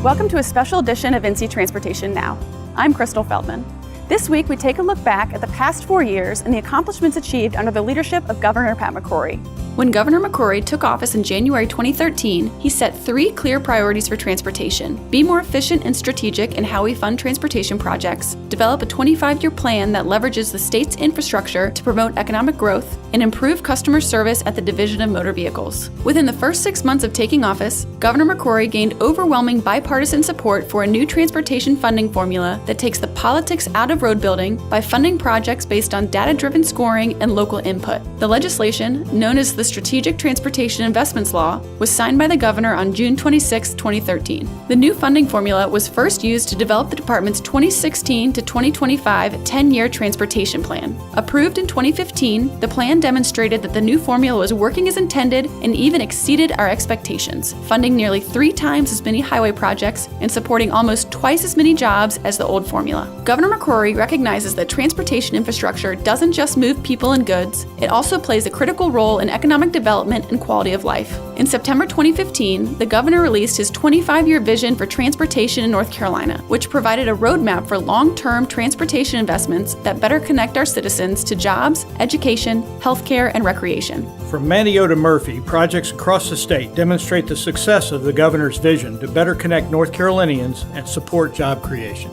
Welcome to a special edition of NC Transportation Now. I'm Crystal Feldman. This week, we take a look back at the past 4 years and the accomplishments achieved under the leadership of Governor Pat McCrory. When Governor McCrory took office in January 2013, he set 3 clear priorities for transportation: be more efficient and strategic in how we fund transportation projects, develop a 25-year plan that leverages the state's infrastructure to promote economic growth, and improve customer service at the Division of Motor Vehicles. Within the first 6 months of taking office, Governor McCrory gained overwhelming bipartisan support for a new transportation funding formula that takes the politics out of road building by funding projects based on data-driven scoring and local input. The legislation, known as the Strategic Transportation Investments Law, was signed by the governor on June 26, 2013. The new funding formula was first used to develop the department's 2016 to 2025 10-year transportation plan. Approved in 2015, the plan demonstrated that the new formula was working as intended and even exceeded our expectations, funding nearly 3 times as many highway projects and supporting almost twice as many jobs as the old formula. Governor McCrory recognizes that transportation infrastructure doesn't just move people and goods, it also plays a critical role in economic development and quality of life. In September 2015, the governor released his 25-year vision for transportation in North Carolina, which provided a roadmap for long-term transportation investments that better connect our citizens to jobs, education, healthcare, and recreation. From Manio to Murphy, projects across the state demonstrate the success of the governor's vision to better connect North Carolinians and support job creation.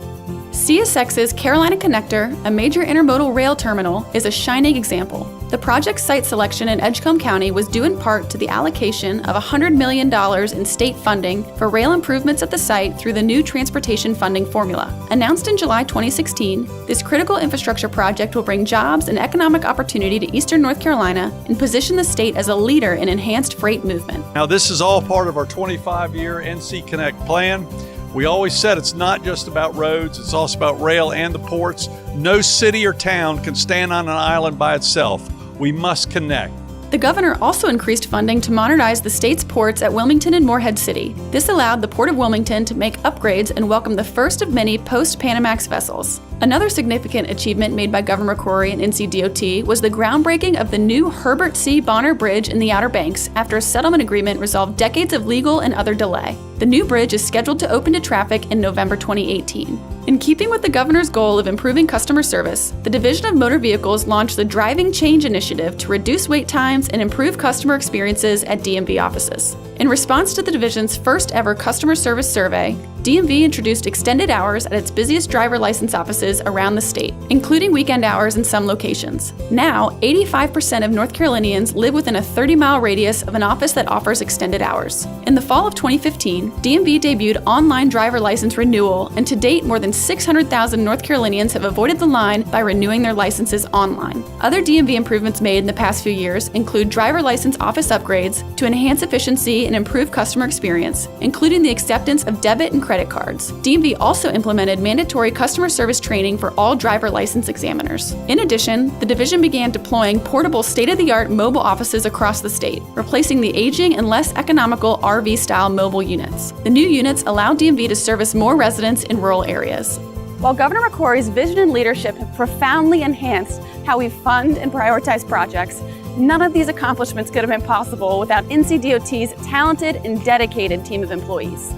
CSX's Carolina Connector, a major intermodal rail terminal, is a shining example. The project site selection in Edgecombe County was due in part to the allocation of $100 million in state funding for rail improvements at the site through the new transportation funding formula. Announced in July 2016, this critical infrastructure project will bring jobs and economic opportunity to eastern North Carolina and position the state as a leader in enhanced freight movement. Now, this is all part of our 25-year NC Connect plan. We always said it's not just about roads, it's also about rail and the ports. No city or town can stand on an island by itself. We must connect. The governor also increased funding to modernize the state's ports at Wilmington and Morehead City. This allowed the Port of Wilmington to make upgrades and welcome the first of many post-Panamax vessels. Another significant achievement made by Governor McCrory and NCDOT was the groundbreaking of the new Herbert C. Bonner Bridge in the Outer Banks after a settlement agreement resolved decades of legal and other delay. The new bridge is scheduled to open to traffic in November 2018. In keeping with the governor's goal of improving customer service, the Division of Motor Vehicles launched the Driving Change Initiative to reduce wait times and improve customer experiences at DMV offices. In response to the division's first ever customer service survey, DMV introduced extended hours at its busiest driver license offices around the state, including weekend hours in some locations. Now, 85% of North Carolinians live within a 30-mile radius of an office that offers extended hours. In the fall of 2015, DMV debuted online driver license renewal, and to date, more than 600,000 North Carolinians have avoided the line by renewing their licenses online. Other DMV improvements made in the past few years include driver license office upgrades to enhance efficiency and improve customer experience, including the acceptance of debit and credit cards. DMV also implemented mandatory customer service training for all driver license examiners. In addition, the division began deploying portable state-of-the-art mobile offices across the state, replacing the aging and less economical RV-style mobile units. The new units allow DMV to service more residents in rural areas. While Governor McCrory's vision and leadership have profoundly enhanced how we fund and prioritize projects, none of these accomplishments could have been possible without NCDOT's talented and dedicated team of employees.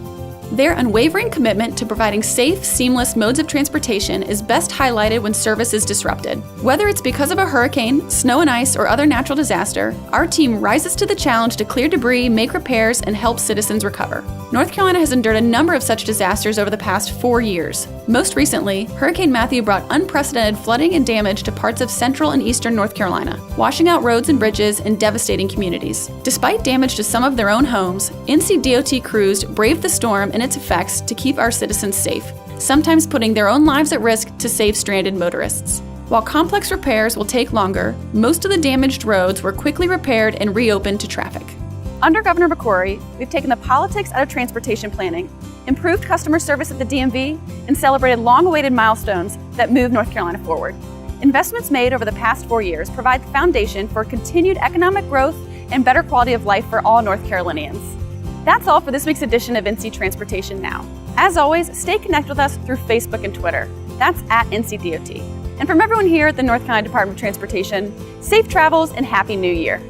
Their unwavering commitment to providing safe, seamless modes of transportation is best highlighted when service is disrupted. Whether it's because of a hurricane, snow and ice, or other natural disaster, our team rises to the challenge to clear debris, make repairs, and help citizens recover. North Carolina has endured a number of such disasters over the past 4 years. Most recently, Hurricane Matthew brought unprecedented flooding and damage to parts of central and eastern North Carolina, washing out roads and bridges and devastating communities. Despite damage to some of their own homes, NCDOT crews braved the storm and its effects to keep our citizens safe, sometimes putting their own lives at risk to save stranded motorists. While complex repairs will take longer, most of the damaged roads were quickly repaired and reopened to traffic. Under Governor McCrory, we've taken the politics out of transportation planning, improved customer service at the DMV, and celebrated long-awaited milestones that move North Carolina forward. Investments made over the past 4 years provide the foundation for continued economic growth and better quality of life for all North Carolinians. That's all for this week's edition of NC Transportation Now. As always, stay connected with us through Facebook and Twitter. That's at NCDOT. And from everyone here at the North Carolina Department of Transportation, safe travels and Happy New Year.